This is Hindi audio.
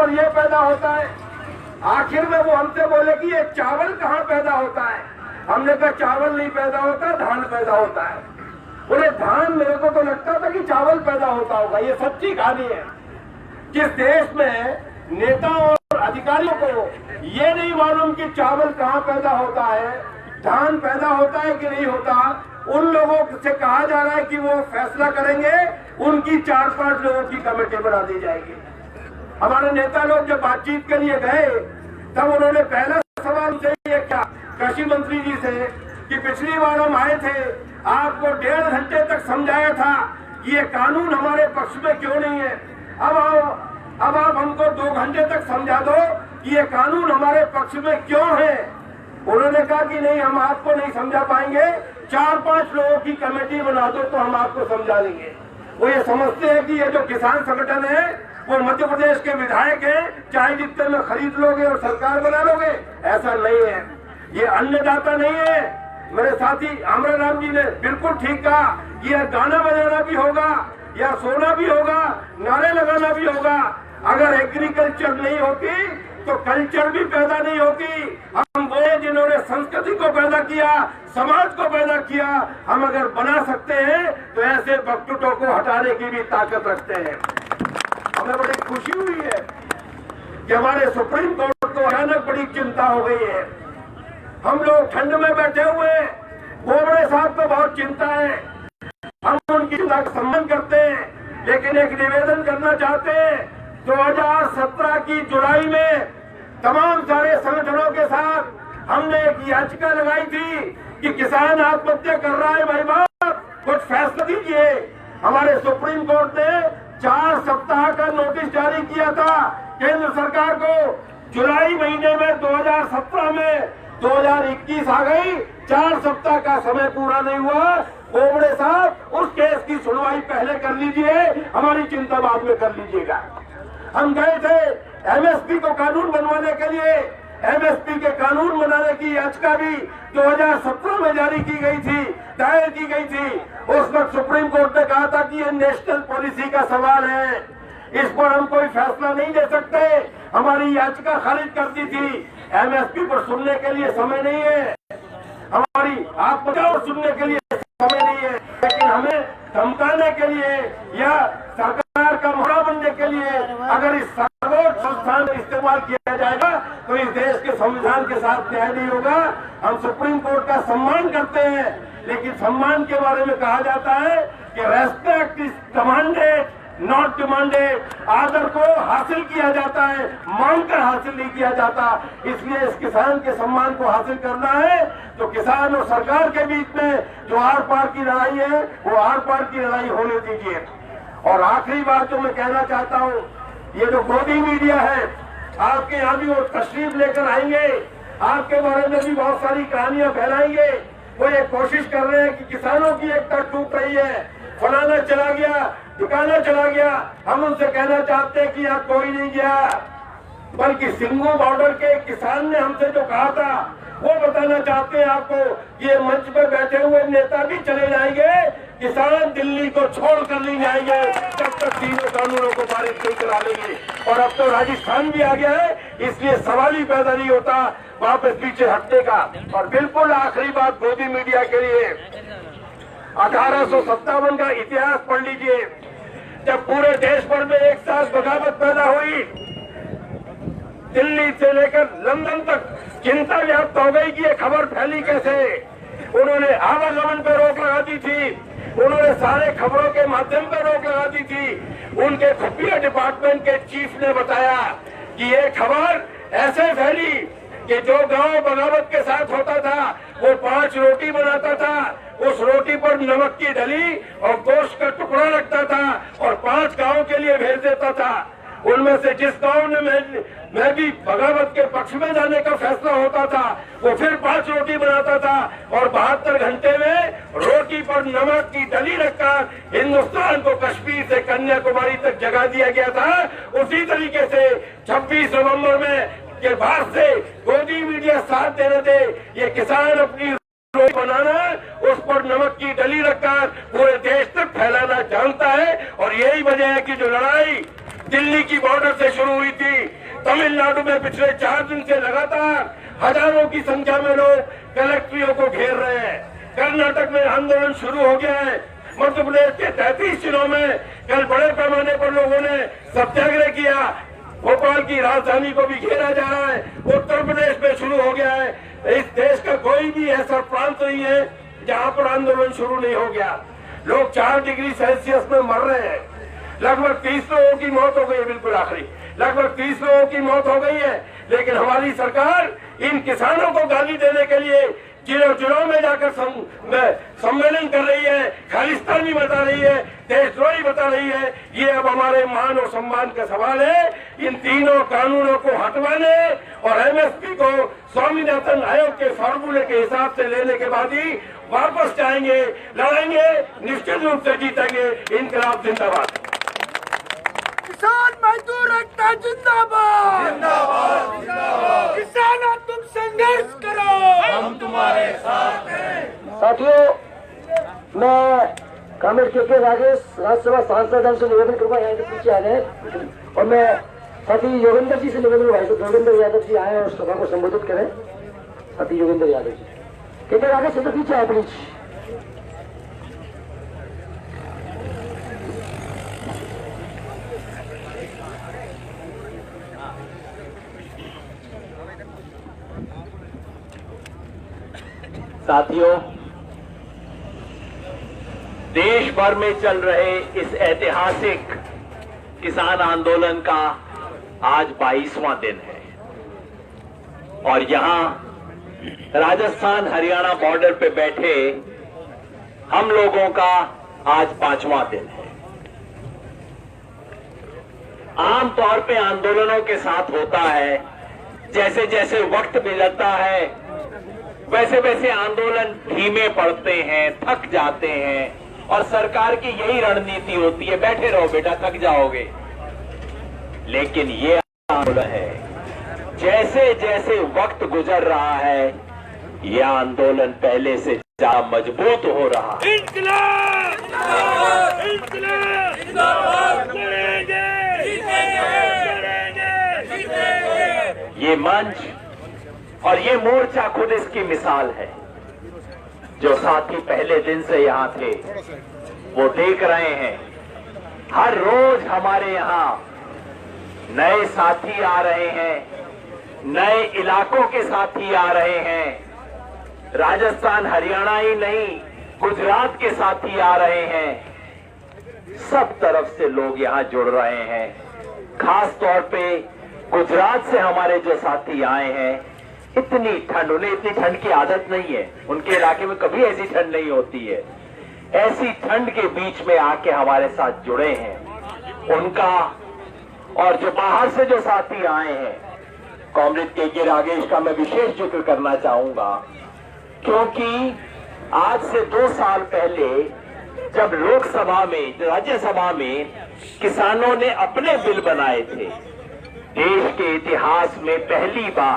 और ये पैदा होता है। आखिर में वो हमसे बोले कि ये चावल कहाँ पैदा होता है। हमने कहा चावल नहीं पैदा होता, धान पैदा होता है। बोले धान, मेरे को तो लगता था कि चावल पैदा होता होगा। ये सच्ची कहानी है। जिस देश में नेताओं और अधिकारियों को ये नहीं मालूम कि चावल कहाँ पैदा होता है, धान पैदा होता है कि नहीं होता, उन लोगों से कहा जा रहा है कि वो फैसला करेंगे, उनकी 4-5 लोगों की कमेटी बना दी जाएगी। हमारे नेता लोग जब बातचीत के लिए गए तब उन्होंने पहला सवाल ये किया कृषि मंत्री जी से कि पिछली बार हम आए थे, आपको 1.5 घंटे तक समझाया था कि ये कानून हमारे पक्ष में क्यों नहीं है। अब आप हमको 2 घंटे तक समझा दो कि ये कानून हमारे पक्ष में क्यों है। उन्होंने कहा कि नहीं, हम आपको नहीं समझा पाएंगे, 4-5 लोगों की कमेटी बना दो तो हम आपको समझा देंगे। वो ये समझते हैं कि ये जो किसान संगठन है वो मध्य प्रदेश के विधायक हैं, चाहे जितने में खरीद लोगे और सरकार बना लोगे। ऐसा नहीं है, ये अन्नदाता नहीं है। मेरे साथी अमराराम जी ने बिल्कुल ठीक कहा कि यह गाना बजाना भी होगा, या सोना भी होगा, नारे लगाना भी होगा। अगर एग्रीकल्चर नहीं होती तो कल्चर भी पैदा नहीं होती। हम वो जिन्होंने संस्कृति को पैदा किया, समाज को पैदा किया, हम अगर बना सकते हैं तो ऐसे बकटुटों को हटाने की भी ताकत रखते हैं। हमें बड़ी खुशी हुई है कि हमारे सुप्रीम कोर्ट को अचानक बड़ी चिंता हो गई है। हम लोग ठंड में बैठे हुए हैं, बोबड़े साहब को बहुत चिंता है, हम उनकी चिंता का सम्मान करते हैं, लेकिन एक निवेदन करना चाहते हैं। 2017 की जुलाई में तमाम सारे संगठनों के साथ हमने एक याचिका लगाई थी कि किसान आत्महत्या कर रहा है, भाई बाप कुछ फैसला दीजिए। हमारे सुप्रीम कोर्ट ने 4 सप्ताह का नोटिस जारी किया था केंद्र सरकार को। जुलाई महीने में 2017 में 2021 आ गई, 4 सप्ताह का समय पूरा नहीं हुआ। बोबड़े साहब उस केस की सुनवाई पहले कर लीजिए, हमारी चिंता बाद में कर लीजिएगा। हम गए थे एमएसपी को कानून बनवाने के लिए, एमएसपी के कानून बनाने की याचिका भी 2017 में जारी की गई थी, दायर की गई थी। उस वक्त सुप्रीम कोर्ट ने कहा था कि ये नेशनल पॉलिसी का सवाल है, इस पर हम कोई फैसला नहीं ले सकते। हमारी याचिका खारिज कर दी थी। एमएसपी पर सुनने के लिए समय नहीं है, हमारी आत्महत्या सुनने के लिए समय नहीं है, लेकिन हमें धमकाने के लिए या सरकार का मोहरा बनने के लिए अगर इस सर्वोच्च संस्थान का इस्तेमाल किया जाएगा तो इस देश के संविधान के साथ न्याय नहीं होगा। हम सुप्रीम कोर्ट का सम्मान करते हैं, लेकिन सम्मान के बारे में कहा जाता है कि respect is commanded not demanded. आदर को हासिल किया जाता है, मांग कर हासिल नहीं किया जाता। इसलिए इस किसान के सम्मान को हासिल करना है तो किसान और सरकार के बीच में जो आर पार की लड़ाई है वो आर पार की लड़ाई होने दीजिए। और आखिरी बात जो मैं कहना चाहता हूँ, ये जो मोदी मीडिया है, आपके यहाँ भी वो तशरीफ लेकर आएंगे, आपके बारे में भी बहुत सारी कहानियां फैलाएंगे। वो ये कोशिश कर रहे हैं कि किसानों की एकता टूट रही है, फलाना चला गया, ठिकाना चला गया। हम उनसे कहना चाहते हैं कि यहाँ कोई नहीं गया, बल्कि सिंगू बॉर्डर के किसान ने हमसे जो कहा था वो बताना चाहते हैं आपको। ये मंच पे बैठे हुए नेता भी चले जाएंगे, किसान दिल्ली को छोड़ कर नहीं जाएंगे जब तक तीनों कानूनों को पारित नहीं करा लेंगे। और अब तो राजस्थान भी आ गया है, इसलिए सवाल ही पैदा नहीं होता वापस पीछे हटने का। और बिल्कुल आखिरी बात मोदी मीडिया के लिए, 1857 का इतिहास पढ़ लीजिए, जब पूरे देश भर में एक साथ बगावत पैदा हुई, दिल्ली से लेकर लंदन तक चिंता व्याप्त हो गई कि ये खबर फैली कैसे। उन्होंने आवागमन पर रोक लगा दी थी, उन्होंने सारे खबरों के माध्यम पर रोक लगा दी थी। उनके खुफिया डिपार्टमेंट के चीफ ने बताया कि ये खबर ऐसे फैली कि जो गांव बगावत के साथ होता था वो 5 रोटी बनाता था, उस रोटी पर नमक की डली और गोश्त का टुकड़ा रखता था और 5 गांव के लिए भेज देता था। उनमें से जिस गांव में भी बगावत के पक्ष में जाने का फैसला होता था वो फिर 5 रोटी बनाता था और 72 घंटे में रोटी पर नमक की डली रखकर हिंदुस्तान को कश्मीर से कन्याकुमारी तक जगा दिया गया था। उसी तरीके से 26 नवंबर में के बाद से मोदी मीडिया साथ देने दे, ये किसान अपनी रोटी बनाना, उस पर नमक की डली रखकर पूरे देश तक फैलाना जानता है। और यही वजह है कि जो लड़ाई दिल्ली की बॉर्डर से शुरू हुई थी। तमिलनाडु में पिछले 4 दिन से लगातार हजारों की संख्या में लोग कलेक्ट्रियों को घेर रहे हैं। कर्नाटक में आंदोलन शुरू हो गया है। मध्य प्रदेश के 33 जिलों में कल बड़े पैमाने पर लोगों ने सत्याग्रह किया। भोपाल की राजधानी को भी घेरा जा रहा है। उत्तर प्रदेश में शुरू हो गया है। इस देश का कोई भी ऐसा प्रांत नहीं है जहां पर आंदोलन शुरू नहीं हो गया। लोग 4 डिग्री सेल्सियस में मर रहे हैं। लगभग 30 लोगों की मौत हो गई है। बिल्कुल आखिरी लगभग 30 लोगों की मौत हो गई है। लेकिन हमारी सरकार इन किसानों को गाली देने के लिए जिलों में जाकर सम्मेलन कर रही है, खालिस्तानी बता रही है, देशद्रोही बता रही है। ये अब हमारे मान और सम्मान का सवाल है। इन तीनों कानूनों को हटवाने और एमएसपी को स्वामीनाथन आयोग के फॉर्मूले के हिसाब से लेने के बाद ही वापस जाएंगे, लड़ेंगे, निश्चित रूप से जीतेंगे। इनकलाब जिंदाबाद। किसान मजदूर एकता जिंदाबाद जिंदाबाद जिंदाबाद। किसानों तुम संघर्ष करो, हम तुम्हारे साथ हैं। साथियों, मैं कामेड़ के राजेश राज्यसभा सांसद से निवेदन करूंगा, यहाँ के पीछे आ गए। और मैं साथी योगेंद्र जी से निवेदन भाई साहब योगेंद्र यादव जी आए और सभा को संबोधित करें। साथी योगेंद्र यादव जी के आगे से तो पीछे आए प्लीज। साथियों, देश भर में चल रहे इस ऐतिहासिक किसान आंदोलन का आज 22वां दिन है और यहां राजस्थान हरियाणा बॉर्डर पे बैठे हम लोगों का आज 5वां दिन है। आमतौर पे आंदोलनों के साथ होता है, जैसे जैसे वक्त बिगड़ता है वैसे वैसे आंदोलन धीमे पड़ते हैं, थक जाते हैं और सरकार की यही रणनीति होती है, बैठे रहो बेटा, थक जाओगे। लेकिन ये आंदोलन है, जैसे जैसे वक्त गुजर रहा है ये आंदोलन पहले से ज्यादा मजबूत हो रहा है। इंकलाब इंकलाब जिंदाबाद। लड़ेंगे ये मंच और ये मोर्चा खुद इसकी मिसाल है। जो साथी पहले दिन से यहाँ थे वो देख रहे हैं, हर रोज हमारे यहाँ नए साथी आ रहे हैं, नए इलाकों के साथी आ रहे हैं। राजस्थान हरियाणा ही नहीं, गुजरात के साथी आ रहे हैं। सब तरफ से लोग यहाँ जुड़ रहे हैं। खास तौर पे गुजरात से हमारे जो साथी आए हैं, इतनी ठंड, उन्हें इतनी ठंड की आदत नहीं है, उनके इलाके में कभी ऐसी ठंड नहीं होती है। ऐसी ठंड के बीच में आके हमारे साथ जुड़े हैं। उनका और जो बाहर से जो साथी आए हैं, कॉमरेड के राजेश का मैं विशेष जिक्र करना चाहूंगा, क्योंकि आज से 2 साल पहले जब लोकसभा में, राज्यसभा में किसानों ने अपने बिल बनाए थे, देश के इतिहास में पहली बार